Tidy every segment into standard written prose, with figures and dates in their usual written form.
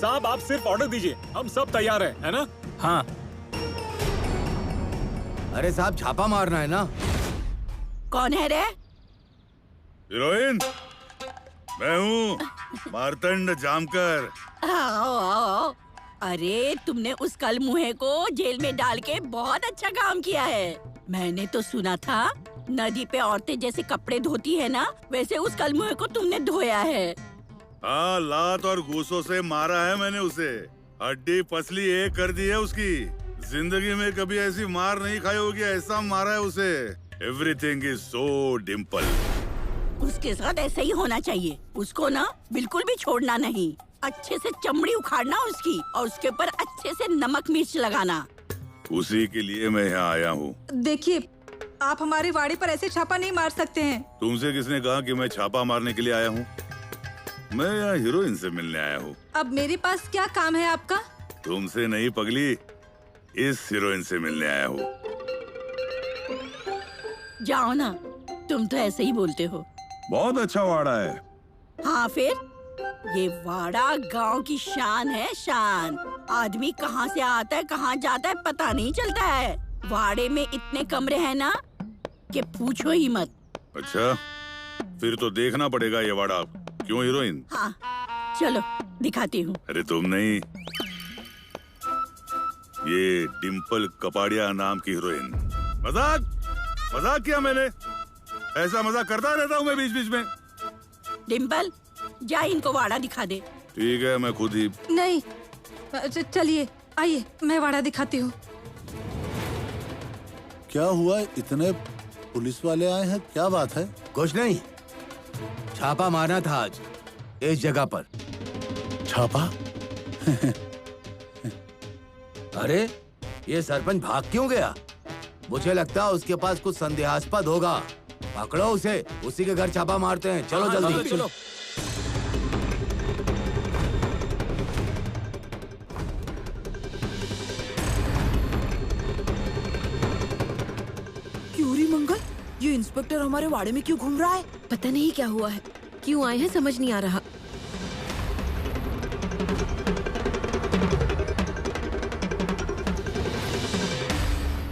साहब आप सिर्फ ऑर्डर दीजिए, हम सब तैयार है ना? हाँ। अरे साहब छापा मारना है ना। कौन है रे? हीरोइन, मैं हूँ मार्तंड जामकर। आओ आओ। अरे तुमने उस कल मुहे को जेल में डाल के बहुत अच्छा काम किया है। मैंने तो सुना था नदी पे औरतें जैसे कपड़े धोती है ना, वैसे उस कल मुहे को तुमने धोया है। हाँ, लात और घूसों से मारा है मैंने उसे। हड्डी पसली एक कर दी है उसकी। जिंदगी में कभी ऐसी मार नहीं खाई होगी, ऐसा मारा है उसे। Everything is so Dimple. उसके साथ ऐसा ही होना चाहिए। उसको ना बिल्कुल भी छोड़ना नहीं। अच्छे से चमड़ी उखाड़ना उसकी और उसके ऊपर अच्छे से नमक मिर्च लगाना। उसी के लिए मैं यहाँ आया हूँ। देखिए, आप हमारे वाड़े पर ऐसे छापा नहीं मार सकते हैं। तुमसे किसने कहा कि मैं छापा मारने के लिए आया हूँ? मैं यहाँ हीरोइन से मिलने आया हूँ। अब मेरे पास क्या काम है आपका? तुमसे नहीं पगली, इस हीरोइन से मिलने आया हूँ। जाओ ना, तुम तो ऐसे ही बोलते हो। बहुत अच्छा वाड़ा है। हाँ फिर, ये वाड़ा गांव की शान है, शान। आदमी कहाँ से आता है कहाँ जाता है पता नहीं चलता है। वाड़े में इतने कमरे हैं ना कि पूछो ही मत। अच्छा, फिर तो देखना पड़ेगा ये वाड़ा। क्यों हीरोइन? हाँ चलो दिखाती हूँ। अरे तुम नहीं, ये डिम्पल कपाड़िया नाम की हीरोइन। मजाक किया मैंने। ऐसा मजाक करता रहता हूँ मैं बीच बीच में। डिम्पल, जा इनको वाड़ा दिखा दे। ठीक है, मैं खुद ही। नहीं, चलिए आइए, मैं वाड़ा दिखाती हूँ। क्या हुआ, इतने पुलिस वाले आए हैं, क्या बात है? कुछ नहीं, छापा मारना था आज इस जगह पर। छापा? अरे ये सरपंच भाग क्यों गया? मुझे लगता है उसके पास कुछ संदेहास्पद होगा। पकड़ो उसे, उसी के घर छापा मारते हैं। चलो जल्दी। चलो। क्यूरी मंगल, ये इंस्पेक्टर हमारे वाड़े में क्यों घूम रहा है? पता नहीं क्या हुआ है, क्यों आए हैं समझ नहीं आ रहा।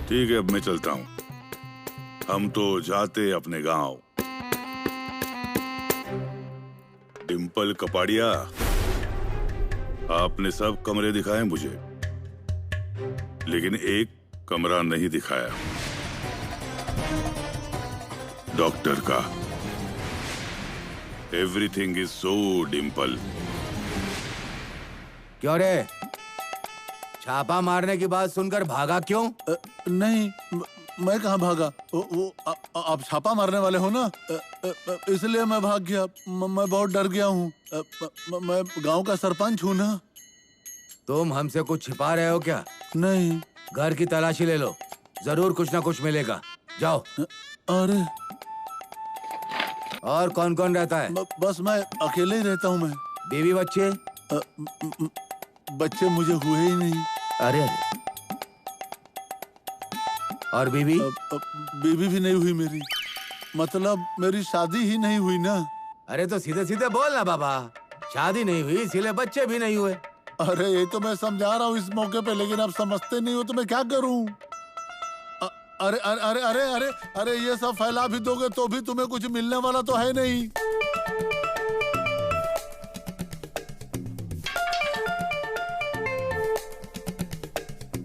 ठीक है, अब मैं चलता हूँ। हम तो जाते अपने गांव। डिम्पल कपाड़िया, आपने सब कमरे दिखाए मुझे, लेकिन एक कमरा नहीं दिखाया, डॉक्टर का। Everything is so Dimple. क्यों रे, छापा मारने की बात सुनकर भागा क्यों? नहीं, मैं कहाँ भागा। आप छापा मारने वाले हो ना, इसलिए मैं भाग गया। मैं बहुत डर गया हूँ। मैं गांव का सरपंच हूँ ना। तुम हमसे कुछ छिपा रहे हो क्या? नहीं। घर की तलाशी ले लो, जरूर कुछ ना कुछ मिलेगा। जाओ। अरे, और कौन कौन रहता है? बस मैं अकेले ही रहता हूँ। मैं बीवी बच्चे? बच्चे मुझे हुए ही नहीं। अरे और बीवी? बीवी भी नहीं हुई मेरी। मतलब मेरी शादी ही नहीं हुई ना। अरे तो सीधे सीधे बोल ना बाबा, शादी नहीं हुई इसीलिए बच्चे भी नहीं हुए। अरे ये तो मैं समझा रहा हूँ इस मौके पे, लेकिन आप समझते नहीं हो तो मैं क्या करूँ? अरे अरे अरे अरे अरे अरे ये सब फैला भी दोगे तो भी तुम्हें कुछ मिलने वाला तो है नहीं।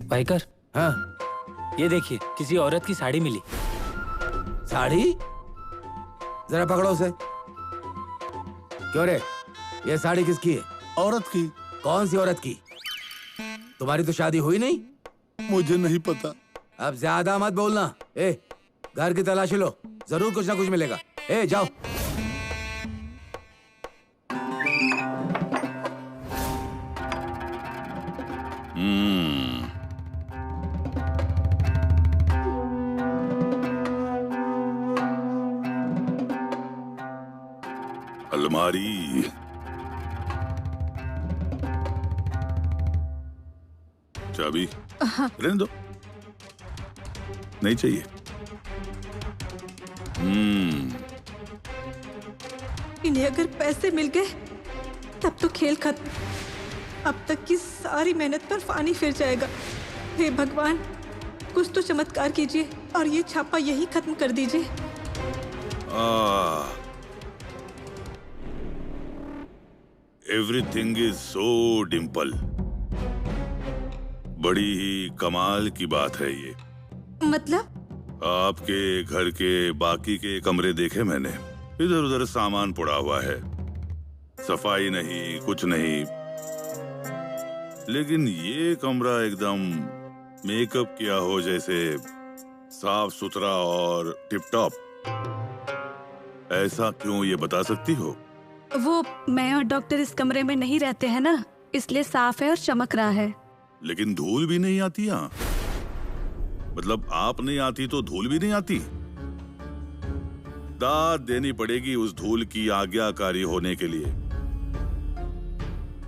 भाईकर, हाँ ये देखिए, किसी औरत की साड़ी मिली। साड़ी? जरा पकड़ो उसे। क्यों रे, ये साड़ी किसकी है? औरत की। कौन सी औरत की? तुम्हारी तो शादी हुई नहीं। मुझे नहीं पता। अब ज्यादा मत बोलना। घर की तलाशी लो, जरूर कुछ ना कुछ मिलेगा। जाओ। अलमारी। चाबी? रहने दो, नहीं चाहिए। इन्हें अगर पैसे मिल गए तब तो खेल खत्म। अब तक की सारी मेहनत पर पानी फिर जाएगा। हे भगवान, कुछ तो चमत्कार कीजिए और ये छापा यही खत्म कर दीजिए। Everything is so Dimple. बड़ी ही कमाल की बात है ये। मतलब? आपके घर के बाकी के कमरे देखे मैंने, इधर उधर सामान पड़ा हुआ है, सफाई नहीं, कुछ नहीं। लेकिन ये कमरा एकदम मेकअप किया हो जैसे, साफ सुथरा और टिप टॉप। ऐसा क्यों, ये बता सकती हो? वो मैं और डॉक्टर इस कमरे में नहीं रहते हैं ना, इसलिए साफ है और चमक रहा है। लेकिन धूल भी नहीं आती यहाँ? मतलब आप नहीं आती तो धूल भी नहीं आती? दाद देनी पड़ेगी उस धूल की आज्ञाकारी होने के लिए।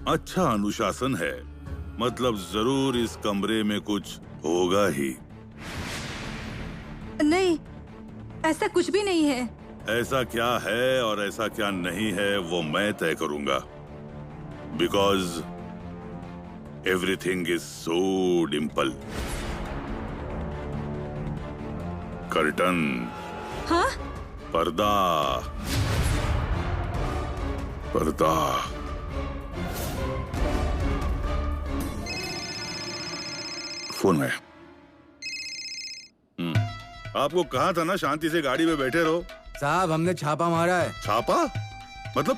अच्छा अनुशासन है, मतलब जरूर इस कमरे में कुछ होगा ही। नहीं, ऐसा कुछ भी नहीं है। ऐसा क्या है और ऐसा क्या नहीं है वो मैं तय करूंगा, because everything is so Dimple. Curtain. हाँ? पर्दा। पर्दा। फोन है। आपको कहा था ना शांति से गाड़ी में बैठे रहो। साहब, हमने छापा मारा है। छापा? मतलब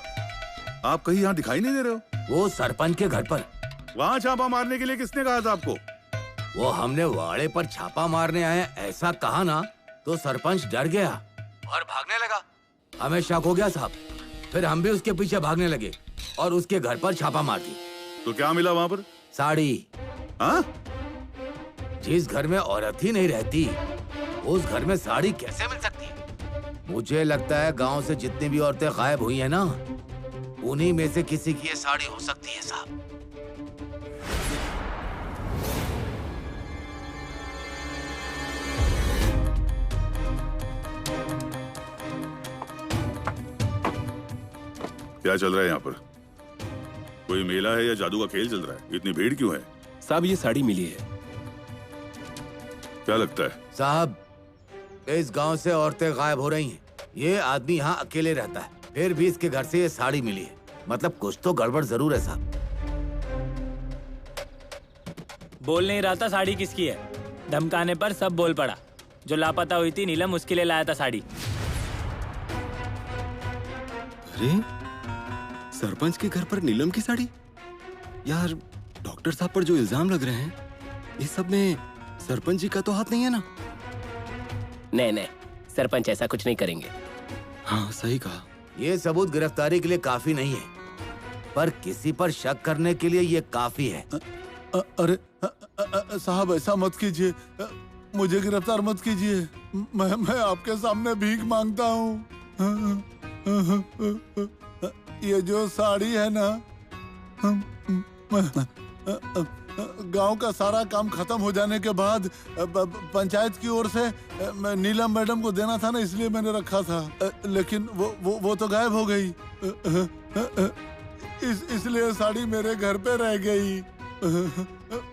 आप कहीं यहाँ दिखाई नहीं दे रहे हो? वो सरपंच के घर पर। वहाँ छापा मारने के लिए किसने कहा था आपको? वो हमने वाड़े पर छापा मारने आए ऐसा कहा ना, तो सरपंच डर गया और भागने लगा। हमें शक हो गया साहब, फिर हम भी उसके पीछे भागने लगे और उसके घर पर छापा मार दी। तो क्या मिला वहाँ पर? साड़ी। हाँ? जिस घर में औरत ही नहीं रहती, उस घर में साड़ी कैसे मिल सकती है? मुझे लगता है गांव से जितनी भी औरतें गायब हुई है ना, उन्हीं में से किसी की ये साड़ी हो सकती है साहब। क्या चल रहा है यहाँ पर? कोई मेला है या जादू का खेल चल रहा है? इतनी भीड़ क्यों है? साहब, ये साड़ी मिली है। क्या लगता है? साहब, इस गांव से औरतें गायब हो रही हैं। ये आदमी यहाँ अकेले रहता है, फिर भी इसके घर से ये साड़ी मिली है। मतलब कुछ तो गड़बड़ जरूर है साहब। बोल नहीं रहा था साड़ी किसकी है, धमकाने पर सब बोल पड़ा। जो लापता हुई थी नीलम, उसके लिए लाया था साड़ी। अरे, सरपंच के घर पर नीलम की साड़ी? यार, डॉक्टर साहब पर जो इल्जाम लग रहे हैं, इस सब में सरपंच जी का तो हाथ नहीं है ना? नहीं, सरपंच ऐसा कुछ नहीं करेंगे। हाँ, सही कहा। ये सबूत गिरफ्तारी के लिए काफी नहीं है, पर किसी पर शक करने के लिए ये काफी है। अरे साहब, ऐसा मत कीजिए, मुझे गिरफ्तार मत कीजिए। मैं आपके सामने भीख मांगता हूँ। ये जो साड़ी है ना, गांव का सारा काम खत्म हो जाने के बाद पंचायत की ओर से नीलम मैडम को देना था ना, इसलिए मैंने रखा था। लेकिन वो तो गायब हो गई। इसलिए साड़ी मेरे घर पे रह गई।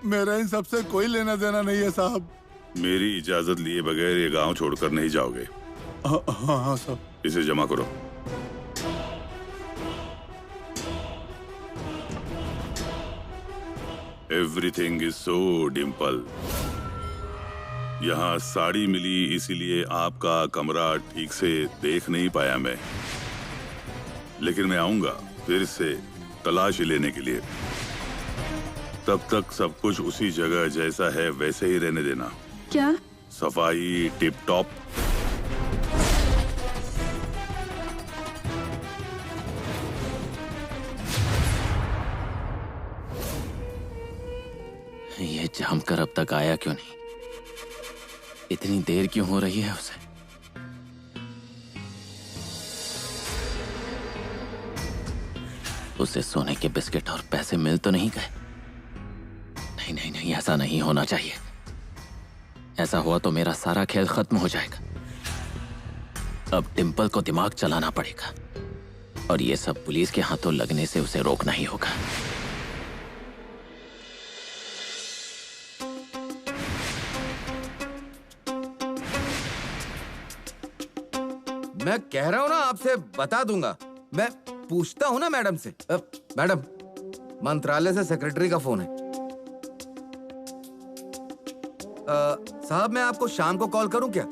मेरा इन सबसे कोई लेना देना नहीं है साहब। मेरी इजाजत लिए बगैर ये गांव छोड़कर नहीं जाओगे? हाँ साहब। इसे जमा करो। Everything is so Dimple. यहाँ साड़ी मिली इसीलिए आपका कमरा ठीक से देख नहीं पाया मैं, लेकिन मैं आऊंगा फिर से तलाशी लेने के लिए। तब तक सब कुछ उसी जगह जैसा है वैसे ही रहने देना। क्या? सफाई टिप टॉप। ये जमकर अब तक आया क्यों नहीं? इतनी देर क्यों हो रही है उसे? उसे सोने के बिस्किट और पैसे मिल तो नहीं गए? नहीं, ऐसा नहीं होना चाहिए। ऐसा हुआ तो मेरा सारा खेल खत्म हो जाएगा। अब डिम्पल को दिमाग चलाना पड़ेगा और ये सब पुलिस के हाथों लगने से उसे रोकना ही होगा। मैं कह रहा हूँ ना, आपसे बता दूंगा। मैं पूछता हूँ ना मैडम से। मैडम, मंत्रालय से सेक्रेटरी का फोन है। साहब, मैं आपको शाम को कॉल करूं क्या?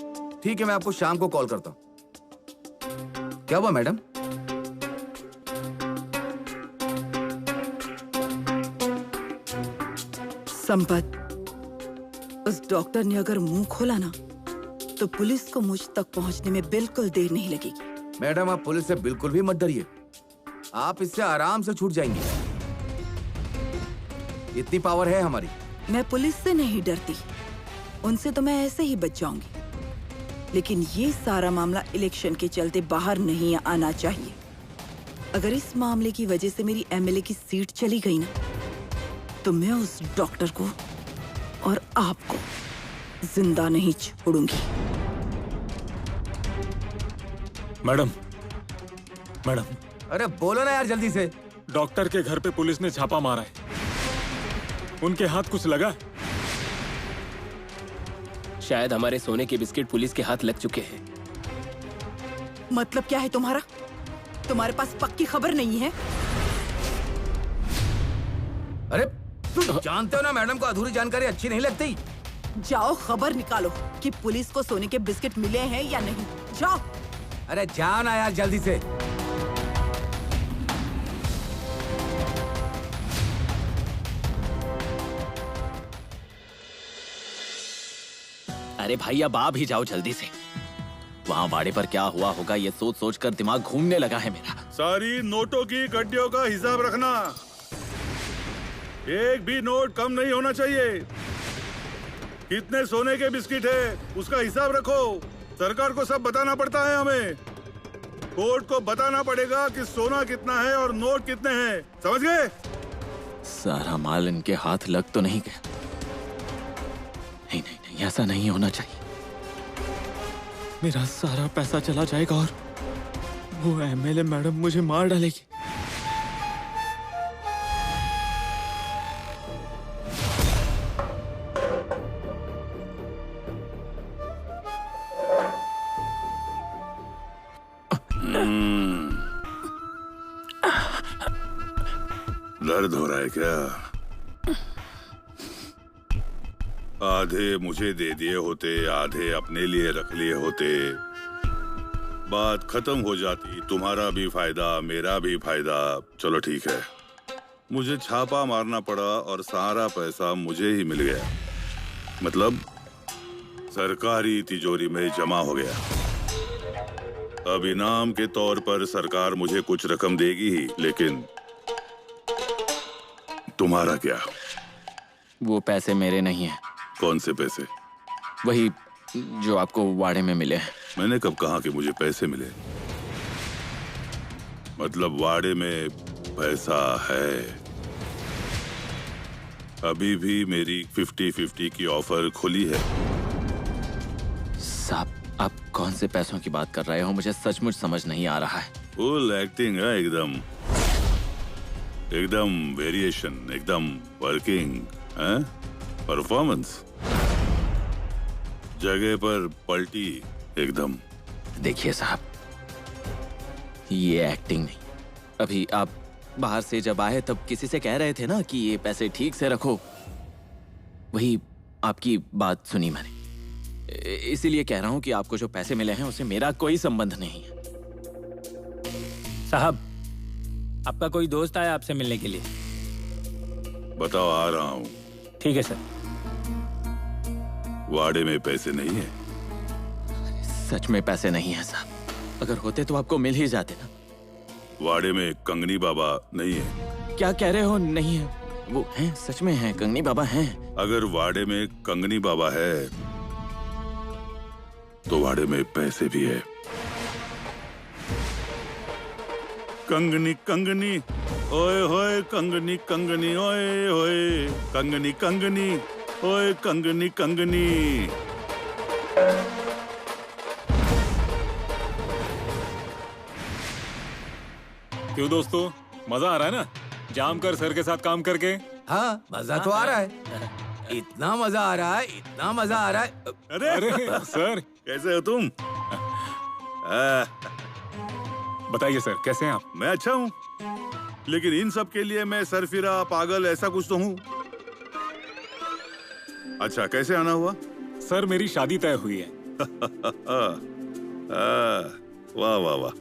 ठीक है, मैं आपको शाम को कॉल करता हूँ। क्या हुआ मैडम? संपत, उस डॉक्टर ने अगर मुंह खोला ना तो पुलिस को मुझ तक पहुंचने में बिल्कुल देर नहीं लगेगी। मैडम, आप पुलिस से बिल्कुल भी मत डरिए, आप इससे आराम से छूट जाएंगी। इतनी पावर है हमारी। मैं पुलिस से नहीं डरती, उनसे तो मैं ऐसे ही बच जाऊंगी, लेकिन ये सारा मामला इलेक्शन के चलते बाहर नहीं आना चाहिए। अगर इस मामले की वजह से मेरी एमएलए की सीट चली गई ना, तो मैं उस डॉक्टर को और आपको जिंदा नहीं छोड़ूंगी। Madam, madam. अरे बोलो ना यार जल्दी से। डॉक्टर के घर पे पुलिस ने छापा मारा है, उनके हाथ कुछ लगा? शायद हमारे सोने के बिस्किट पुलिस के हाथ लग चुके हैं। मतलब क्या है तुम्हारा? तुम्हारे पास पक्की खबर नहीं है? अरे तुम जानते हो ना, मैडम को अधूरी जानकारी अच्छी नहीं लगती। जाओ खबर निकालो कि पुलिस को सोने के बिस्किट मिले हैं या नहीं। जाओ। अरे जाओ ना यार जल्दी से। अरे भाई, अब आप ही जाओ जल्दी से। वहाँ वाड़े पर क्या हुआ होगा ये सोच सोच कर दिमाग घूमने लगा है मेरा। सारी नोटों की गड्डियों का हिसाब रखना, एक भी नोट कम नहीं होना चाहिए। कितने सोने के बिस्किट है उसका हिसाब रखो। सरकार को सब बताना पड़ता है हमें। कोर्ट को बताना पड़ेगा कि सोना कितना है और नोट कितने हैं, समझ गए? सारा माल इनके हाथ लग तो नहीं गया? नहीं नहीं नहीं, ऐसा नहीं होना चाहिए। मेरा सारा पैसा चला जाएगा और वो एमएलए मैडम मुझे मार डालेगी। दर्द हो रहा है क्या? आधे मुझे दे दिए होते, आधे अपने लिए रख लिए होते, बात खत्म हो जाती। तुम्हारा भी फायदा, मेरा भी फायदा। चलो ठीक है, मुझे छापा मारना पड़ा और सारा पैसा मुझे ही मिल गया। मतलब सरकारी तिजोरी में जमा हो गया। अब इनाम के तौर पर सरकार मुझे कुछ रकम देगी ही, लेकिन तुम्हारा क्या? वो पैसे मेरे नहीं हैं। कौन से पैसे? वही जो आपको वाड़े में मिले हैं। मैंने कब कहा कि मुझे पैसे मिले? मतलब वाड़े में पैसा है। अभी भी मेरी 50-50 की ऑफर खुली है। साहब, आप कौन से पैसों की बात कर रहे हो? मुझे सचमुच समझ नहीं आ रहा है। फुल एक्टिंग है, एकदम एकदम वेरिएशन, एकदम वर्किंग है, परफॉर्मेंस जगह पर पलटी एकदम। देखिए साहब, ये एक्टिंग नहीं। अभी आप बाहर से जब आए तब किसी से कह रहे थे ना कि ये पैसे ठीक से रखो, वही आपकी बात सुनी मैंने। इसीलिए कह रहा हूं कि आपको जो पैसे मिले हैं उससे मेरा कोई संबंध नहीं है। साहब, आपका कोई दोस्त आया आपसे मिलने के लिए? बताओ, आ रहा हूँ। ठीक है सर। वाड़े में पैसे नहीं है? सच में पैसे नहीं है साहब। अगर होते तो आपको मिल ही जाते ना। वाड़े में कंगनी बाबा नहीं है? क्या कह रहे हो? नहीं है? वो हैं, सच में हैं, कंगनी बाबा हैं। अगर वाड़े में कंगनी बाबा है तो वाड़े में पैसे भी है। कंगनी कंगनी ओए होए, कंगनी कंगनी ओए होए, कंगनी कंगनी ओए, कंगनी कंगनी। क्यों दोस्तों, मजा आ रहा है ना जाम कर सर के साथ काम करके? हाँ, मजा तो आ रहा है। इतना मजा आ रहा है, इतना मजा आ रहा है। अरे सर, कैसे हो तुम? बताइए सर, कैसे हैं आप? मैं अच्छा हूँ, लेकिन इन सब के लिए मैं सरफिरा, पागल, ऐसा कुछ तो हूँ। अच्छा, कैसे आना हुआ? सर, मेरी शादी तय हुई है। वाह वाह वाह,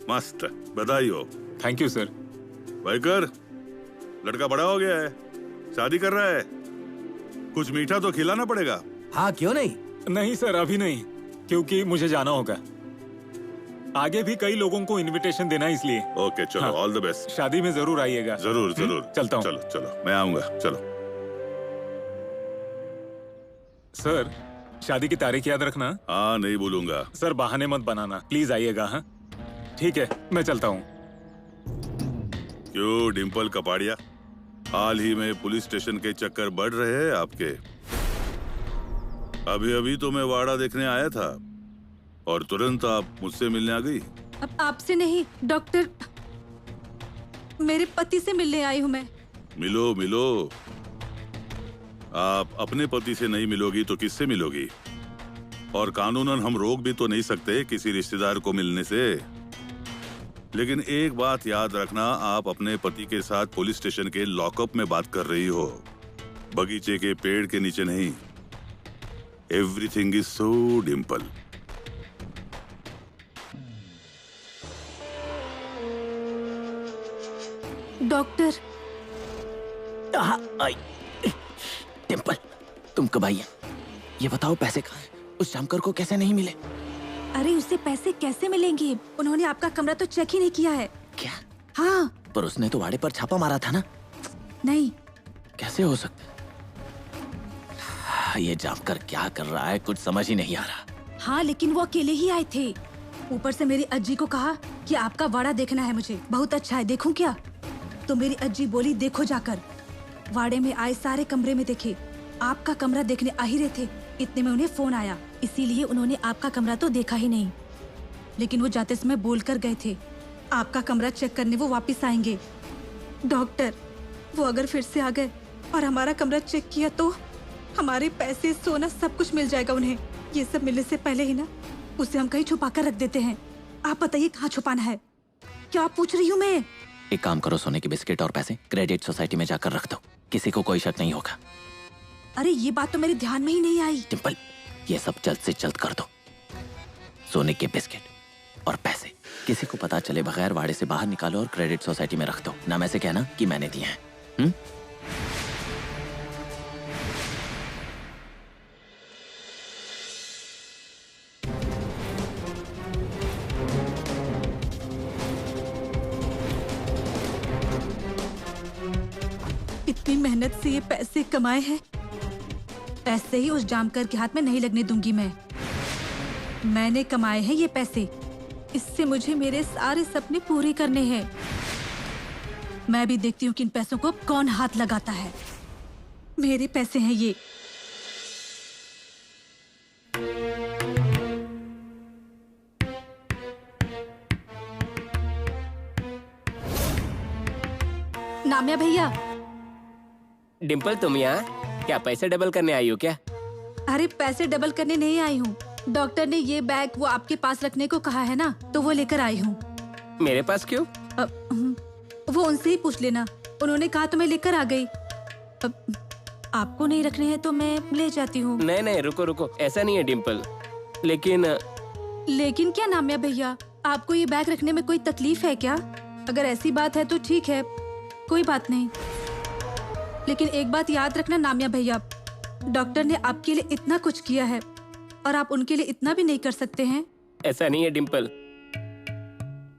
मस्त, बधाई हो। Thank you sir. भाईकर, लड़का बड़ा हो गया है, शादी कर रहा है, कुछ मीठा तो खिलाना पड़ेगा। हाँ, क्यों नहीं? नहीं सर, अभी नहीं, क्योंकि मुझे जाना होगा। आगे भी कई लोगों को इनविटेशन देना है, इसलिए। ओके, चलो, ऑल द बेस्ट। शादी में जरूर आइएगा। जरूर जरूर। चलता हूँ। चलो चलो, मैं आऊंगा। चलो सर, शादी की तारीख याद रखना। हाँ, नहीं भूलूंगा। सर, बहाने मत बनाना, प्लीज आइएगा। हाँ, ठीक है, मैं चलता हूँ। क्यों डिम्पल कपाड़िया, हाल ही में पुलिस स्टेशन के चक्कर बढ़ रहे हैं आपके? अभी अभी तो मैं वाड़ा देखने आया था और तुरंत आप मुझसे मिलने आ गई। अब आपसे नहीं डॉक्टर, मेरे पति से मिलने आई हूँ मैं। मिलो मिलो, आप अपने पति से नहीं मिलोगी तो किससे मिलोगी? और कानूनन हम रोक भी तो नहीं सकते किसी रिश्तेदार को मिलने से। लेकिन एक बात याद रखना, आप अपने पति के साथ पुलिस स्टेशन के लॉकअप में बात कर रही हो, बगीचे के पेड़ के नीचे नहीं। Everything is so Dimple. Doctor, Dimple, तुम कब आई है? ये बताओ, पैसे कहाँ हैं? उस शामकर को कैसे नहीं मिले? अरे उसे पैसे कैसे मिलेंगे? उन्होंने आपका कमरा तो चेक ही नहीं किया है। क्या? हाँ। पर उसने तो वाड़े पर छापा मारा था ना। नहीं। कैसे हो सकता है? ये जामकर क्या कर रहा है, कुछ समझ ही नहीं आ रहा। हाँ, लेकिन वो अकेले ही आए थे। ऊपर से मेरी अज्जी को कहा कि आपका वाड़ा देखना है मुझे। बहुत अच्छा है, देखूं क्या? तो मेरी अज्जी बोली देखो जाकर। वाड़े में आए सारे कमरे में देखे, आपका कमरा देखने आ ही रहे थे। इतने में उन्हें फोन आया, इसीलिए उन्होंने आपका कमरा तो देखा ही नहीं। लेकिन वो जाते समय बोलकर गए थे आपका कमरा चेक करने वो वापस आएंगे। डॉक्टर, वो अगर फिर से आ गए और हमारा कमरा चेक किया तो हमारे पैसे, सोना, सब कुछ मिल जाएगा उन्हें। ये सब मिलने से पहले ही ना उसे हम कहीं छुपा कर रख देते हैं। आप बताइए कहाँ छुपाना है? क्या पूछ रही हूँ मैं? एक काम करो, सोने के बिस्किट और पैसे क्रेडिट सोसाइटी में जाकर रख दो, किसी को कोई शक नहीं होगा। अरे ये बात तो मेरे ध्यान में ही नहीं आई। डिम्पल, ये सब जल्द से जल्द कर दो। सोने के बिस्किट और पैसे किसी को पता चले बगैर वाड़े से बाहर निकालो और क्रेडिट सोसाइटी में रख दो। नाम ऐसे कहना कि मैंने दिए हैं। इतनी मेहनत से ये पैसे कमाए हैं, ऐसे ही उस जामकर के हाथ में नहीं लगने दूंगी मैं। मैंने कमाए हैं ये पैसे, इससे मुझे मेरे सारे सपने पूरे करने हैं। मैं भी देखती हूँ कि इन पैसों को कौन हाथ लगाता है। मेरे पैसे हैं ये। नामिया भैया। डिम्पल, तुम यहाँ क्या पैसे डबल करने आई हो क्या? अरे पैसे डबल करने नहीं आई हूँ, डॉक्टर ने ये बैग वो आपके पास रखने को कहा है ना, तो वो लेकर आई हूँ। मेरे पास क्यों? वो उनसे ही पूछ लेना, उन्होंने कहा तो मैं लेकर आ गई। आपको नहीं रखने हैं तो मैं ले जाती हूँ। नहीं नहीं, रुको रुको, ऐसा नहीं है डिम्पल। लेकिन क्या नामिया भैया, आपको ये बैग रखने में कोई तकलीफ है क्या? अगर ऐसी बात है तो ठीक है, कोई बात नहीं। लेकिन एक बात याद रखना नामिया भैया, डॉक्टर ने आपके लिए इतना कुछ किया है और आप उनके लिए इतना भी नहीं कर सकते हैं। ऐसा नहीं है डिम्पल,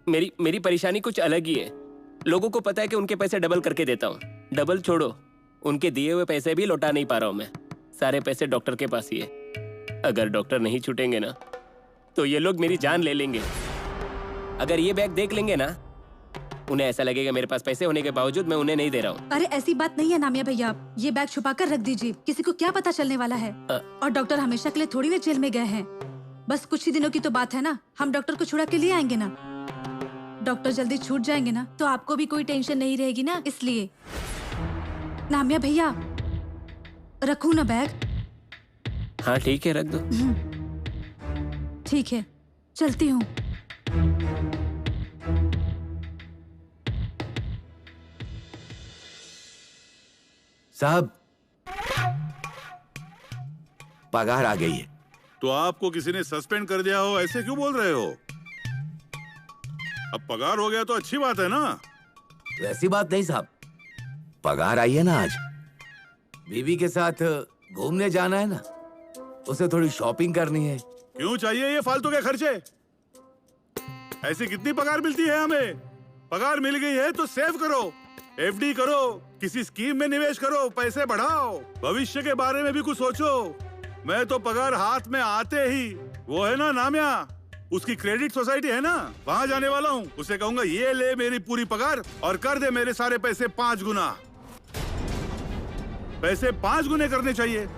मेरी परेशानी कुछ अलग ही है। लोगों को पता है कि उनके पैसे डबल करके देता हूँ। डबल छोड़ो, उनके दिए हुए पैसे भी लौटा नहीं पा रहा हूँ मैं। सारे पैसे डॉक्टर के पास ही है। अगर डॉक्टर नहीं छूटेंगे ना तो ये लोग मेरी जान ले लेंगे। अगर ये बैग देख लेंगे ना, उन्हें ऐसा लगेगा मेरे पास पैसे होने के बावजूद मैं उन्हें नहीं दे रहा हूँ। अरे ऐसी बात नहीं है नामिया भैया, ये बैग छुपा कर रख दीजिए, किसी को क्या पता चलने वाला है। और डॉक्टर हमेशा के लिए थोड़ी ना जेल में गए हैं, बस कुछ ही दिनों की तो बात है ना। हम डॉक्टर को छुड़ा के लिए आएंगे ना, डॉक्टर जल्दी छूट जाएंगे ना तो आपको भी कोई टेंशन नहीं रहेगी ना। इसलिए नामिया भैया, रखूं ना बैग? हाँ ठीक है, रख दो। ठीक है, चलती हूँ। साहब, पगार आ गई है। तो आपको किसी ने सस्पेंड कर दिया हो, ऐसे क्यों बोल रहे हो? अब पगार हो गया तो अच्छी बात है ना। तो ऐसी बात नहीं साहब, पगार आई है ना आज। बीवी के साथ घूमने जाना है ना, उसे थोड़ी शॉपिंग करनी है। क्यों चाहिए ये फालतू के खर्चे? ऐसी कितनी पगार मिलती है हमें? पगार मिल गई है तो सेव करो, एफडी करो, किसी स्कीम में निवेश करो, पैसे बढ़ाओ, भविष्य के बारे में भी कुछ सोचो। मैं तो पगार हाथ में आते ही, वो है ना नामिया, उसकी क्रेडिट सोसाइटी है ना, वहाँ जाने वाला हूँ। उसे कहूंगा ये ले मेरी पूरी पगार और कर दे मेरे सारे पैसे 5 गुना। पैसे 5 गुने करने चाहिए,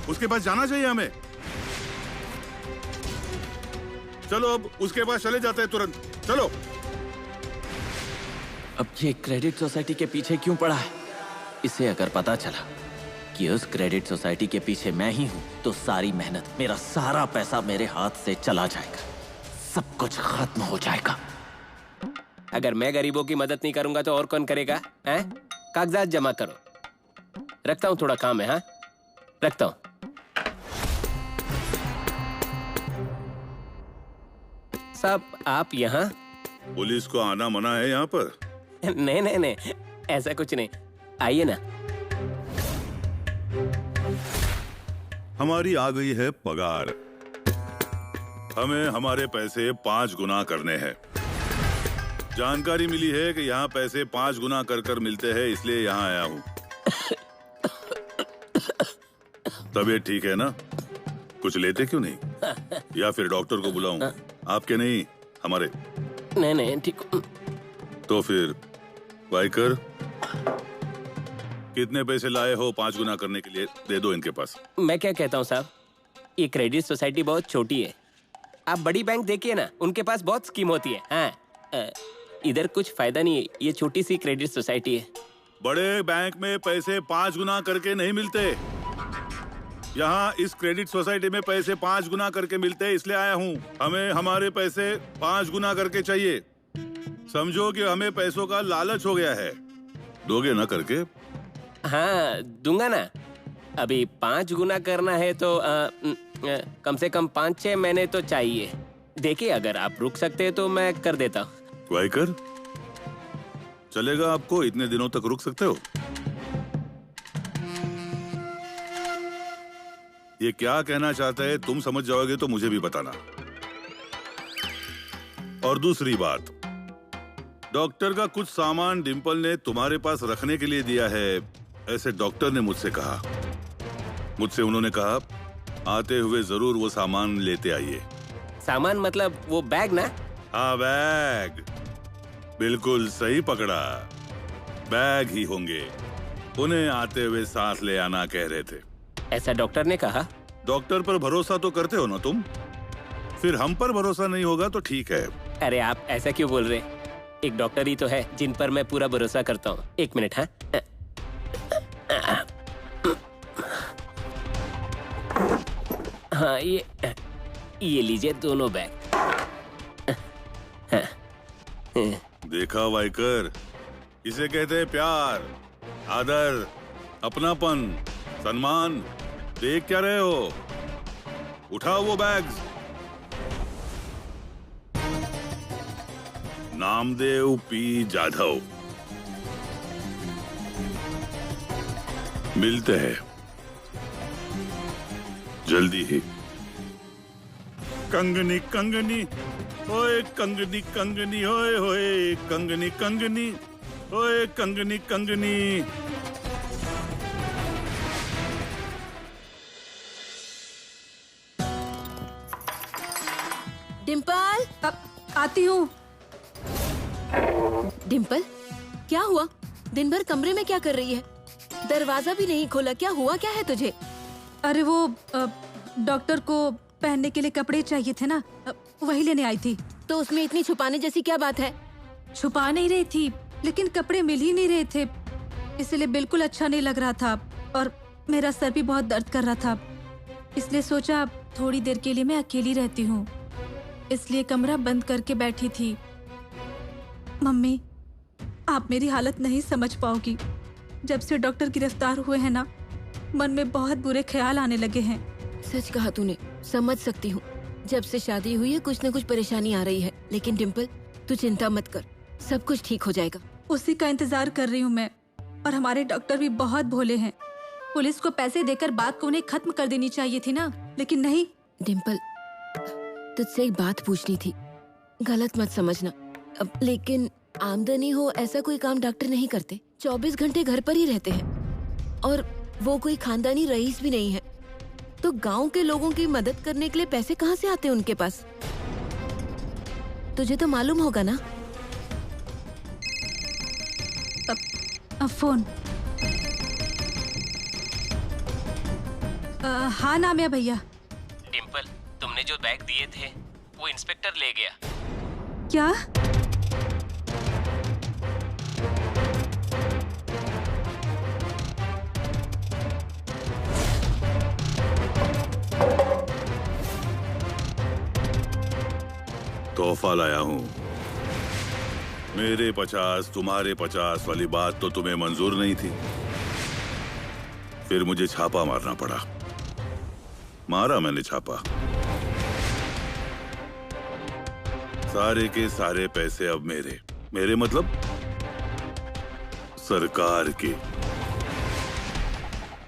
उसके पास जाना चाहिए हमें। चलो अब उसके पास चले जाते हैं तुरंत, चलो। अब ये क्रेडिट सोसाइटी के पीछे क्यों पड़ा है? इसे अगर पता चला कि उस क्रेडिट सोसाइटी के पीछे मैं ही हूं, तो सारी मेहनत, मेरा सारा पैसा मेरे हाथ से चला जाएगा, सब कुछ खत्म हो जाएगा। अगर मैं गरीबों की मदद नहीं करूंगा तो और कौन करेगा? हैं? कागजात जमा करो, रखता हूँ, थोड़ा काम है। हाँ, रखता हूँ। साहब आप यहाँ? पुलिस को आना मना है यहाँ पर? नहीं नहीं नहीं, ऐसा कुछ नहीं, आइए ना। हमारी आ गई है पगार, हमें हमारे पैसे 5 गुना करने हैं। जानकारी मिली है कि यहाँ पैसे 5 गुना कर कर मिलते हैं, इसलिए यहाँ आया हूँ। तबीयत ठीक है ना? कुछ लेते क्यों नहीं? या फिर डॉक्टर को बुलाऊं? आपके नहीं, हमारे। नहीं नहीं ठीक। तो फिर वाइकर, कितने पैसे लाए हो 5 गुना करने के लिए? दे दो इनके पास। मैं क्या कहता हूँ साहब, ये क्रेडिट सोसाइटी बहुत छोटी है, आप बड़ी बैंक देखिए ना, उनके पास बहुत स्कीम होती है। हाँ, इधर कुछ फायदा नहीं है, ये छोटी सी क्रेडिट सोसाइटी है। बड़े बैंक में पैसे 5 गुना करके नहीं मिलते, यहाँ इस क्रेडिट सोसाइटी में पैसे 5 गुना करके मिलते हैं, इसलिए आया हूँ। हमें हमारे पैसे 5 गुना करके चाहिए। समझो कि हमें पैसों का लालच हो गया है। दोगे ना करके? हाँ दूंगा ना। अभी 5 गुना करना है तो कम से कम 5-6 महीने तो चाहिए। देखिए अगर आप रुक सकते हैं तो मैं कर देता हूँ। वाइकर, चलेगा आपको? इतने दिनों तक रुक सकते हो? ये क्या कहना चाहता है तुम समझ जाओगे तो मुझे भी बताना। और दूसरी बात, डॉक्टर का कुछ सामान डिंपल ने तुम्हारे पास रखने के लिए दिया है, ऐसे डॉक्टर ने मुझसे कहा। मुझसे उन्होंने कहा आते हुए जरूर वो सामान लेते आइए। सामान मतलब वो बैग ना? हाँ बैग, बिल्कुल सही पकड़ा, बैग ही होंगे। उन्हें आते हुए साथ ले आना कह रहे थे। ऐसा डॉक्टर ने कहा? डॉक्टर पर भरोसा तो करते हो ना तुम, फिर हम पर भरोसा नहीं होगा तो ठीक है। अरे आप ऐसा क्यों बोल रहे? एक डॉक्टर ही तो है जिन पर मैं पूरा भरोसा करता हूँ। 1 मिनट। हाँ हाँ, ये लीजिए दोनों बैग। देखा वाइकर, इसे कहते हैं प्यार, आदर, अपनापन, सम्मान। देख क्या रहे हो? उठाओ वो बैग्स। नामदेव पी जाधव। मिलते हैं जल्दी ही। कंगनी कंगनी ओए कंगनी कंगनी होए होए कंगनी कंगनी ओए कंगनी कंगनी। डिम्पल, आती हूँ। डिम्पल, क्या हुआ? दिन भर कमरे में क्या कर रही है? दरवाजा भी नहीं खोला, क्या हुआ? क्या है तुझे? अरे वो डॉक्टर को पहनने के लिए कपड़े चाहिए थे ना, वही लेने आई थी। तो उसमें इतनी छुपाने जैसी क्या बात है? छुपा नहीं रही थी, लेकिन कपड़े मिल ही नहीं रहे थे, इसलिए बिल्कुल अच्छा नहीं लग रहा था और मेरा सर भी बहुत दर्द कर रहा था, इसलिए सोचा थोड़ी देर के लिए मैं अकेली रहती हूँ। इसलिए कमरा बंद करके बैठी थी। मम्मी, आप मेरी हालत नहीं समझ पाओगी। जब से डॉक्टर गिरफ्तार हुए हैं ना, मन में बहुत बुरे ख्याल आने लगे हैं। सच कहा तूने, समझ सकती हूँ। जब से शादी हुई है कुछ न कुछ परेशानी आ रही है, लेकिन डिम्पल तू चिंता मत कर, सब कुछ ठीक हो जाएगा। उसी का इंतजार कर रही हूँ मैं। और हमारे डॉक्टर भी बहुत भोले हैं। पुलिस को पैसे देकर बात को उन्हें खत्म कर देनी चाहिए थी ना, लेकिन नहीं। डिम्पल, तुझसे एक बात पूछनी थी, गलत मत समझना। अब लेकिन आमदनी हो ऐसा कोई काम डॉक्टर नहीं करते, 24 घंटे घर पर ही रहते हैं। और वो कोई खानदानी रईस भी नहीं है, तो गांव के लोगों की मदद करने के लिए पैसे कहाँ से आते हैं उनके पास? तुझे तो मालूम होगा ना। अब फोन। हाँ नामिया भैया। डिम्पल, तुमने जो बैग दिए थे वो इंस्पेक्टर ले गया। क्या? तोहफा लाया हूँ। मेरे 50 तुम्हारे 50 वाली बात तो तुम्हें मंजूर नहीं थी, फिर मुझे छापा मारना पड़ा। मारा मैंने छापा। सारे के सारे पैसे अब मेरे। मेरे मतलब सरकार के।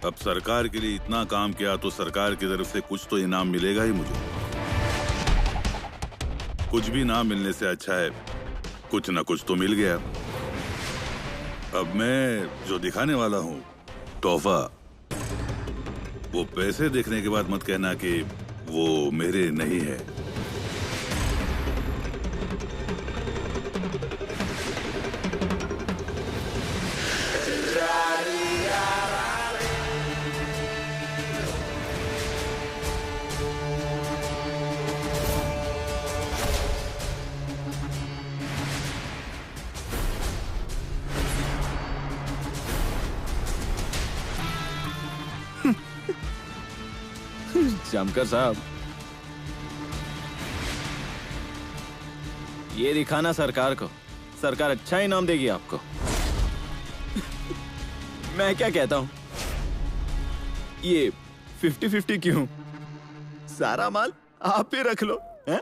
अब सरकार के लिए इतना काम किया तो सरकार की तरफ से कुछ तो इनाम मिलेगा ही मुझे। कुछ भी ना मिलने से अच्छा है कुछ ना कुछ तो मिल गया। अब मैं जो दिखाने वाला हूँ तोहफा, वो पैसे देखने के बाद मत कहना कि वो मेरे नहीं है। जामकर साहब, ये दिखाना सरकार को, सरकार अच्छा इनाम देगी आपको। मैं क्या कहता हूँ, ये 50-50 क्यों? सारा माल आप ही रख लो, हैं?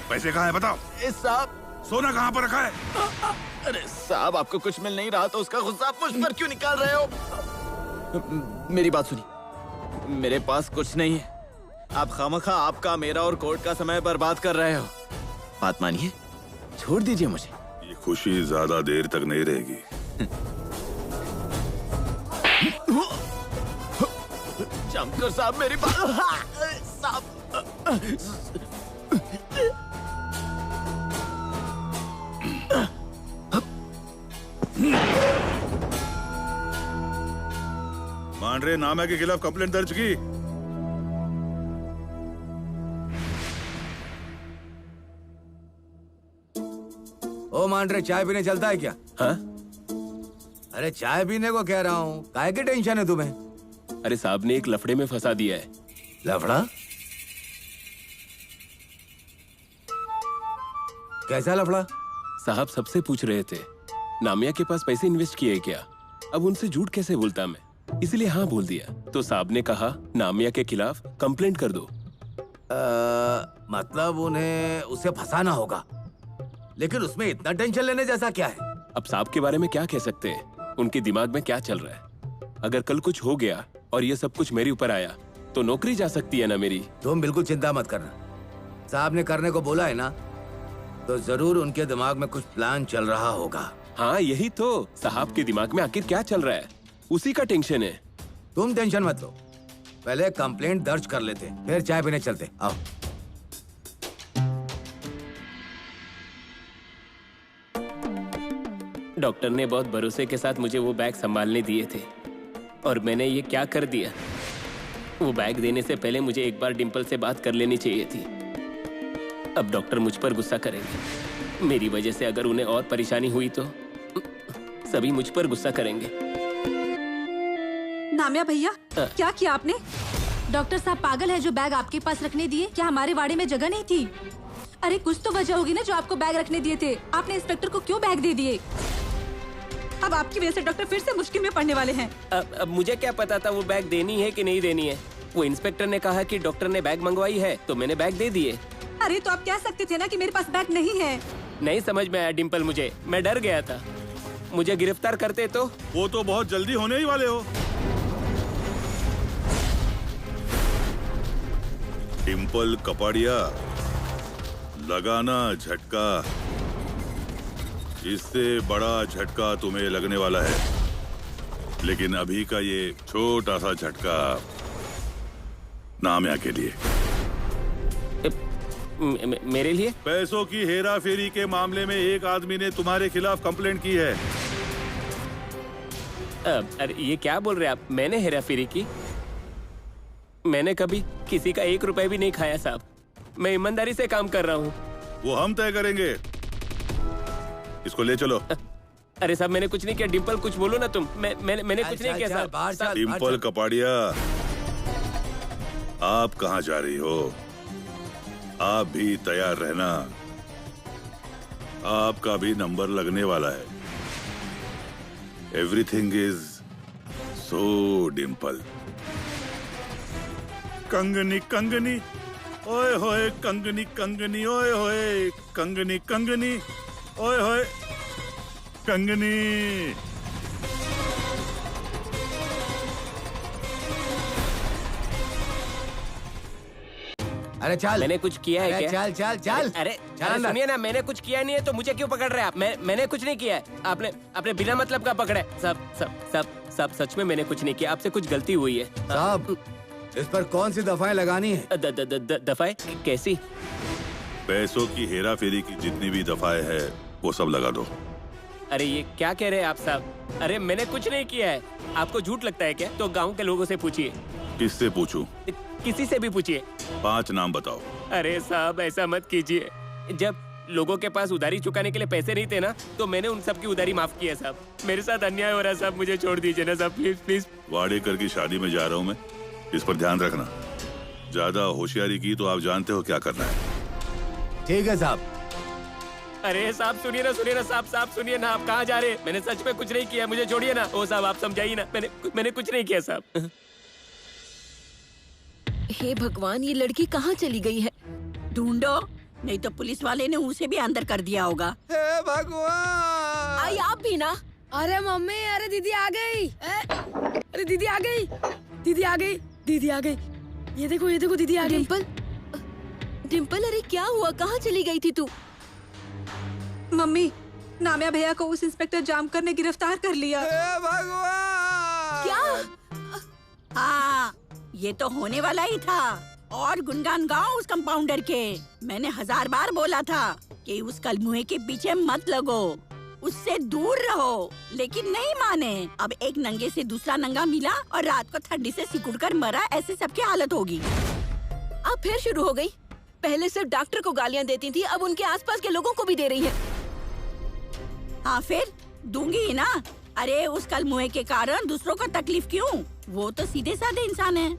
पैसे कहाँ है बताओ। साहब, सोना कहाँ पर रखा है? अरे साहब, आपको कुछ मिल नहीं रहा तो उसका गुस्सा आप मुझ पर क्यों निकाल रहे हो? मेरी बात सुनिए, मेरे पास कुछ नहीं है। आप खामखा आपका, मेरा और कोर्ट का समय बर्बाद कर रहे हो। बात मानिए, छोड़ दीजिए मुझे। ये खुशी ज्यादा देर तक नहीं रहेगी। जामकर साहब, मेरी बात साहब। मांडरे नामा के खिलाफ कंप्लेंट दर्ज की। ओ मांडरे, चाय पीने चलता है क्या? हाँ? अरे चाय पीने को कह रहा हूँ, काहे की टेंशन है तुम्हें? अरे साहब ने एक लफड़े में फंसा दिया है। लफड़ा? कैसा लफड़ा? साहब सबसे पूछ रहे थे नामिया के पास पैसे इन्वेस्ट किए क्या। अब उनसे झूठ कैसे बोलता मैं, इसलिए हाँ बोल दिया। तो साहब ने कहा नामिया के खिलाफ कंप्लेंट कर दो। मतलब उन्हें उसे फंसाना होगा, लेकिन उसमें इतना टेंशन लेने जैसा क्या है? अब साहब के बारे में क्या कह सकते हैं, उनके दिमाग में क्या चल रहा है। अगर कल कुछ हो गया और ये सब कुछ मेरे ऊपर आया तो नौकरी जा सकती है ना मेरी। तुम बिल्कुल चिंता मत करना, साहब ने करने को बोला है ना, तो जरूर उनके दिमाग में कुछ प्लान चल रहा होगा। हाँ यही तो, साहब के दिमाग में आखिर क्या चल रहा है उसी का टेंशन है। तुम टेंशन मत लो, पहले कंप्लेंट दर्ज कर लेते, फिर चाय पीने चलते। आओ। डॉक्टर ने बहुत भरोसे के साथ मुझे वो बैग संभालने दिए थे और मैंने ये क्या कर दिया। वो बैग देने से पहले मुझे एक बार डिम्पल से बात कर लेनी चाहिए थी। अब डॉक्टर मुझ पर गुस्सा करेंगे, मेरी वजह से अगर उन्हें और परेशानी हुई तो सभी मुझ पर गुस्सा करेंगे। नामिया भैया, क्या किया आपने? डॉक्टर साहब पागल है जो बैग आपके पास रखने दिए? क्या हमारे वाड़े में जगह नहीं थी? अरे कुछ तो वजह होगी ना जो आपको बैग रखने दिए थे। आपने इंस्पेक्टर को क्यों बैग दे दिए? अब आपकी वजह से डॉक्टर फिर से मुश्किल में पड़ने वाले हैं। अब मुझे क्या पता था वो बैग देनी है कि नहीं देनी है। वो इंस्पेक्टर ने कहा कि डॉक्टर ने बैग मंगवाई है तो मैंने बैग दे दिए। अरे तो आप कह सकते थे ना कि मेरे पास बैग नहीं है। नहीं समझ में आया डिम्पल मुझे, मैं डर गया था। मुझे गिरफ्तार करते तो। वो तो बहुत जल्दी होने ही वाले हो। डिम्पल कपाड़िया, लगाना झटका। इससे बड़ा झटका तुम्हें लगने वाला है, लेकिन अभी का ये छोटा सा झटका नामिया के लिए। मेरे लिए? पैसों की हेरा फेरी के मामले में एक आदमी ने तुम्हारे खिलाफ कंप्लेंट की है। अरे ये क्या बोल रहे हैं आप? मैंने हेरा फेरी की? मैंने कभी किसी का 1 रुपए भी नहीं खाया साहब। मैं ईमानदारी से काम कर रहा हूँ। वो हम तय करेंगे। इसको ले चलो। अरे साहब मैंने कुछ नहीं किया। डिम्पल कुछ बोलो ना तुम। मैंने कुछ नहीं किया साहब। डिम्पल कपाड़िया, आप कहाँ जा रही हो? आप भी तैयार रहना, आपका भी नंबर लगने वाला है। Everything is so Dimple. कंगनी कंगनी ओए होए, कंगनी कंगनी ओए होए, कंगनी कंगनी ओए होए, कंगनी। अरे चल। मैंने कुछ किया है क्या? चल चल चल। अरे सुनिए ना, मैंने कुछ किया नहीं है तो मुझे क्यों पकड़ रहे हैं आप? मैंने कुछ नहीं किया है। आपने बिना मतलब का पकड़ा है। सब सच में मैंने कुछ नहीं किया। आपसे कुछ गलती हुई है साहब। इस पर कौन सी दफाएं लगानी है? दफाएं कैसी? पैसों की हेरा फेरी की जितनी भी दफाएं है वो सब लगा दो। अरे ये क्या कह रहे हैं आप साहब? अरे मैंने कुछ नहीं किया है। आपको झूठ लगता है क्या? तो गांव के लोगों से पूछिए। किससे पूछूं? किसी से भी पूछिए। 5 नाम बताओ। अरे साहब ऐसा मत कीजिए। जब लोगों के पास उधारी चुकाने के लिए पैसे नहीं थे ना, तो मैंने उन सब की उधारी माफ की है साहब। मेरे साथ अन्याय हो रहा है साहब, मुझे छोड़ दीजिए ना साहब, प्लीज प्लीज। वाडेकर की शादी में जा रहा हूँ मैं, इस पर ध्यान रखना। ज्यादा होशियारी की तो आप जानते हो क्या करना है। ठीक है साहब। अरे साहब सुनिए ना साहब सुनिए ना। आप कहाँ जा रहे हैं? मैंने सच में कुछ नहीं किया, मुझे छोड़िए ना। ओ साहब आप समझाइए ना, मैंने कुछ नहीं किया साहब। हे भगवान, ये लड़की कहाँ चली गई है? ढूंढो, नहीं तो पुलिस वाले ने उसे भी अंदर कर दिया होगा। हे भगवान। आई आप भी ना। अरे मम्मी, अरे दीदी आ गई। अरे दीदी आ गई, दीदी आ गई, दीदी आ गई। ये देखो दीदी आ गई। डिम्पल अरे क्या हुआ? कहाँ चली गई थी तू? मम्मी, नामिया भैया को उस इंस्पेक्टर जामकर ने गिरफ्तार कर लिया। हे भगवान। क्या? हाँ, ये तो होने वाला ही था। और गुनगान गाओ उस कंपाउंडर के। मैंने 1000 बार बोला था कि उस कलमुहे के पीछे मत लगो, उससे दूर रहो, लेकिन नहीं माने। अब एक नंगे से दूसरा नंगा मिला और रात को ठंडी से सिकुड़कर मरा। ऐसे सबकी हालत होगी। अब फिर शुरू हो गई। पहले सिर्फ डॉक्टर को गालियाँ देती थी, अब उनके आसपास के लोगों को भी दे रही है। हाँ फिर दूंगी ही ना। अरे उस कलमुहे के कारण दूसरों को तकलीफ क्यों? वो तो सीधे साधे इंसान है।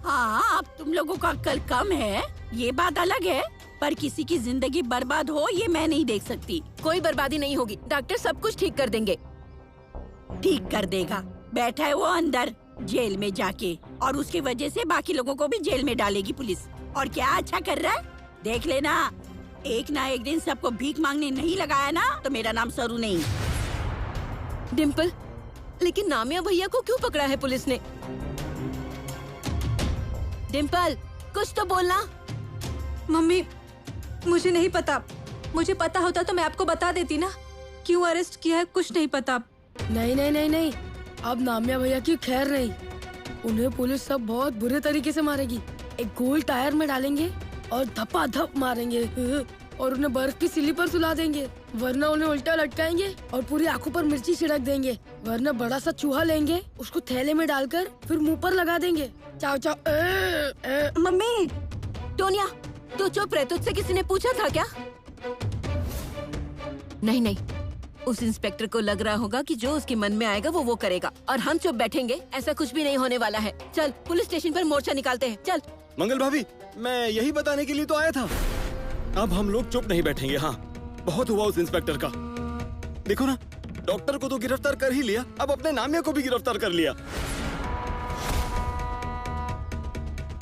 हाँ, अब तुम लोगों का अक्ल कम है, ये बात अलग है, पर किसी की जिंदगी बर्बाद हो ये मैं नहीं देख सकती। कोई बर्बादी नहीं होगी, डॉक्टर सब कुछ ठीक कर देंगे। ठीक कर देगा? बैठा है वो अंदर जेल में जाके, और उसकी वजह से बाकी लोगों को भी जेल में डालेगी पुलिस। और क्या अच्छा कर रहा है देख लेना। एक ना एक दिन सबको भीख मांगने नहीं लगाया ना तो मेरा नाम सरू नहीं। डिम्पल, लेकिन नामिया भैया को क्यों पकड़ा है पुलिस ने? डिम्पल कुछ तो बोलना। मम्मी, मुझे नहीं पता। मुझे पता होता तो मैं आपको बता देती ना। क्यों अरेस्ट किया है कुछ नहीं पता। नहीं, अब नामिया भैया की खैर नहीं। उन्हें पुलिस सब बहुत बुरे तरीके से मारेगी। एक गोल टायर में डालेंगे और धपाधप मारेंगे और उन्हें बर्फ की सिल्ली पर सुला देंगे, वरना उन्हें उल्टा लटकाएंगे और पूरी आंखों पर मिर्ची छिड़क देंगे, वरना बड़ा सा चूहा लेंगे, उसको थैले में डालकर फिर मुंह पर लगा देंगे। चाओ चाओ। मम्मी, टोनिया तू चुप रह, तुझसे किसी ने पूछा था क्या? नहीं, उस इंस्पेक्टर को लग रहा होगा कि जो उसके मन में आएगा वो करेगा और हम चुप बैठेंगे। ऐसा कुछ भी नहीं होने वाला है। चल पुलिस स्टेशन पर मोर्चा निकालते हैं। चल। मंगल भाभी, मैं यही बताने के लिए तो आया था। अब हम लोग चुप नहीं बैठेंगे। हाँ, बहुत हुआ उस इंस्पेक्टर का। देखो ना, डॉक्टर को तो गिरफ्तार कर ही लिया, अब अपने नामिया को भी गिरफ्तार कर लिया।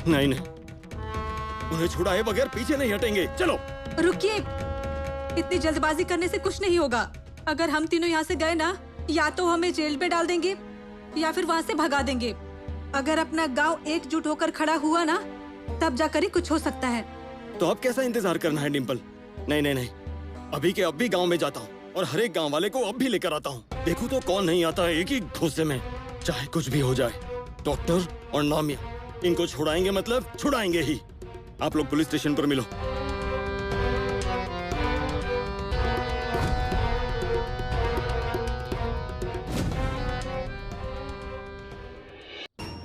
नहीं नहीं, उन्हें छुड़ाए बगैर पीछे नहीं हटेंगे। चलो। रुकिए, इतनी जल्दबाजी करने से कुछ नहीं होगा। अगर हम तीनों यहाँ से गए ना, या तो हमें जेल में डाल देंगे या फिर वहाँ से भगा देंगे। अगर अपना गांव एकजुट होकर खड़ा हुआ ना, तब जाकर ही कुछ हो सकता है। तो अब कैसा इंतजार करना है डिम्पल? नहीं नहीं नहीं, अभी के अभी गांव में जाता हूँ और हर एक गांव वाले को अब भी लेकर आता हूँ। देखो तो कौन नहीं आता है एक ही घूसे में, चाहे कुछ भी हो जाए। डॉक्टर और नामिया, इनको छुड़ाएंगे मतलब छुड़ाएंगे ही। आप लोग पुलिस स्टेशन पर मिलो।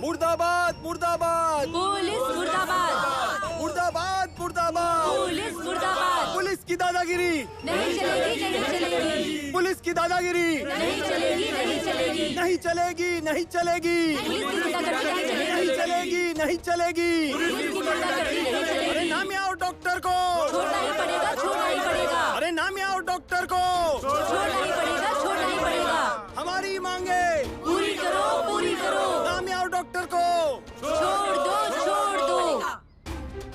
मुर्दाबाद मुर्दाबाद पुलिस मुर्दाबाद, मुर्दाबाद मुर्दाबाद पुलिस मुर्दाबाद। पुलिस की दादागिरी नहीं चलेगी, नहीं चलेगी, पुलिस की दादागिरी नहीं चलेगी, नहीं चलेगी, नहीं चलेगी, नहीं चलेगी, पुलिस की गुंडागर्दी नहीं नहीं चलेगी, चलेगी, नहीं चलेगी। पुलिस की गुंडागर्दी नहीं चलेगी। अरे नामिया और डॉक्टर को छोड़ना ही पड़ेगा, छोड़ना ही पड़ेगा, अरे नामिया और डॉक्टर को छोड़ना ही पड़ेगा, छोड़ना ही पड़ेगा। हमारी मांगे पूरी करो, पूरी करो। नामिया और डॉक्टर को छोड़ दो, छोड़ दो।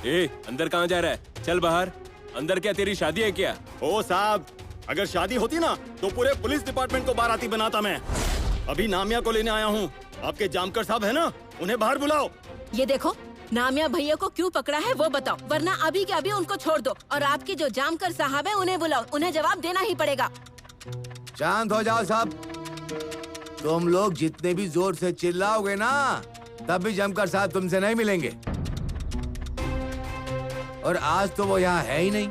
ए, अंदर कहाँ जा रहा है? चल बाहर। अंदर क्या तेरी शादी है क्या? ओ साहब, अगर शादी होती ना तो पूरे पुलिस डिपार्टमेंट को बाराती बनाता मैं। अभी नामिया को लेने आया हूँ। आपके जामकर साहब है ना, उन्हें बाहर बुलाओ। ये देखो, नामिया भैया को क्यों पकड़ा है वो बताओ, वरना अभी के अभी उनको छोड़ दो। और आपके जो जामकर साहब है उन्हें बुलाओ, उन्हें जवाब देना ही पड़ेगा। शांत हो जाओ साहब। तुम लोग जितने भी जोर से चिल्लाओगे ना, तब भी जमकर साहब तुमसे नहीं मिलेंगे। और आज तो वो यहाँ है ही नहीं,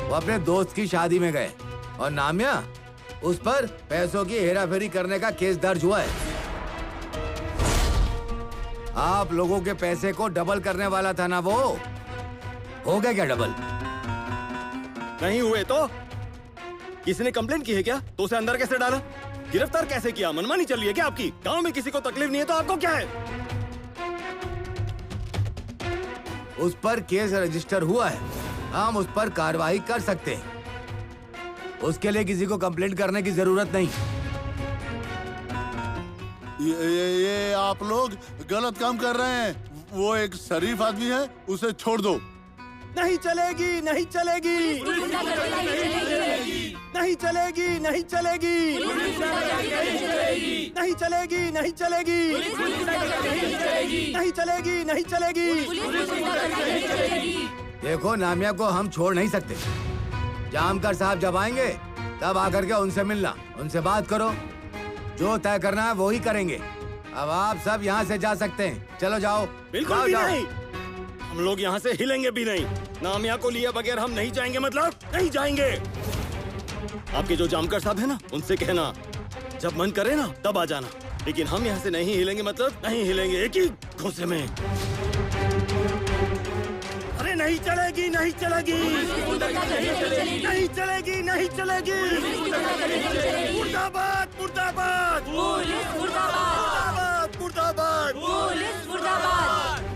वो अपने दोस्त की शादी में गए। और नामिया, उस पर पैसों की हेराफेरी करने का केस दर्ज हुआ है। आप लोगों के पैसे को डबल करने वाला था ना वो, हो गया क्या डबल? नहीं हुए तो किसी ने कंप्लेंट की है क्या? तो उसे अंदर कैसे डाला? गिरफ्तार कैसे किया? मनमानी चल रही है क्या आपकी? गांव में किसी को तकलीफ नहीं है तो आपको क्या है? उस पर केस रजिस्टर हुआ है, हम उस पर कार्रवाई कर सकते हैं। उसके लिए किसी को कंप्लेंट करने की जरूरत नहीं। ये आप लोग गलत काम कर रहे हैं। वो एक शरीफ आदमी है, उसे छोड़ दो। नहीं चलेगी, नहीं चलेगी, नहीं चलेगी, नहीं चलेगी, नहीं चलेगी, नहीं चलेगी, नहीं चलेगी, नहीं चलेगी। देखो, नामिया को हम छोड़ नहीं सकते। जामकर साहब जब आएंगे तब आकर के उनसे मिलना, उनसे बात करो। जो तय करना है वो ही करेंगे। अब आप सब यहाँ से जा सकते हैं। चलो जाओ। बिल्कुल जाओ, भी जाओ। नहीं, हम लोग यहाँ से हिलेंगे भी नहीं। नामिया को लिए बगैर हम नहीं जाएंगे, मतलब नहीं जाएंगे। आपके जो जामकर साहब है ना, उनसे कहना जब मन करे ना तब आ जाना, लेकिन हम यहाँ से नहीं हिलेंगे, मतलब नहीं हिलेंगे एक ही घुसे में। अरे नहीं चलेगी, नहीं चलेगी, नहीं चलेगी, नहीं चलेगी। मुर्दाबाद, मुर्दाबाद, पुलिस मुर्दाबाद, मुर्दाबाद, मुर्दाबाद, पुलिस मुर्दाबाद।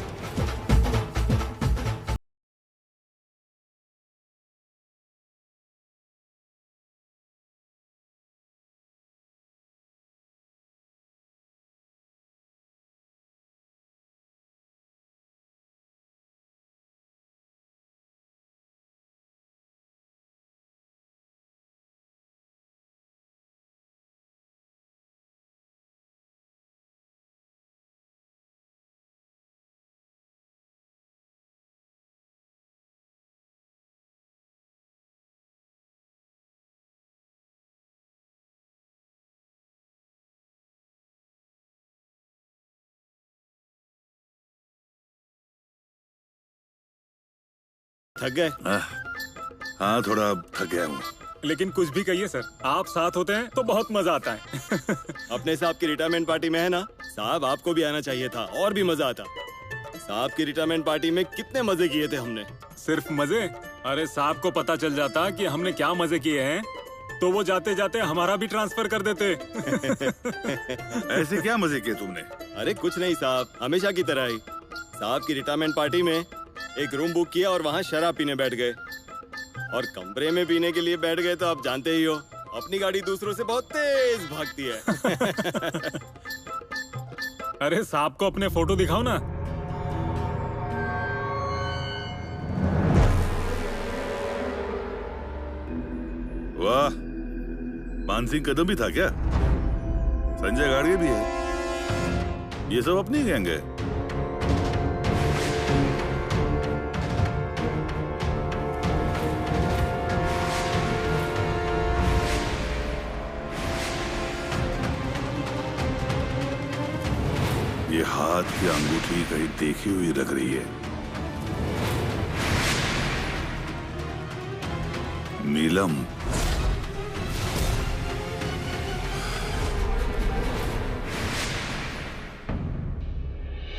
थक गए? हाँ, थोड़ा थक गया हूँ। लेकिन कुछ भी कहिए सर, आप साथ होते हैं तो बहुत मजा आता है। अपने साहब की रिटायरमेंट पार्टी में है ना, साहब आपको भी आना चाहिए था और भी मजा आता। साहब की रिटायरमेंट पार्टी में कितने मजे किए थे हमने। सिर्फ मजे? अरे साहब को पता चल जाता कि हमने क्या मजे किए हैं तो वो जाते जाते हमारा भी ट्रांसफर कर देते। ऐसे क्या मजे किए तुमने? अरे कुछ नहीं साहब, हमेशा की तरह ही। साहब की रिटायरमेंट पार्टी में एक रूम बुक किया और वहाँ शराब पीने बैठ गए, और कमरे में पीने के लिए बैठ गए तो आप जानते ही हो, अपनी गाड़ी दूसरों से बहुत तेज भागती है। अरे साहब को अपने फोटो दिखाओ ना। वाह, मानसिंह कदम भी था क्या? संजय गाड़गे भी है। ये सब अपनी गैंग है। ये हाथ की अंगूठी कहीं देखी हुई लग रही है। नीलम।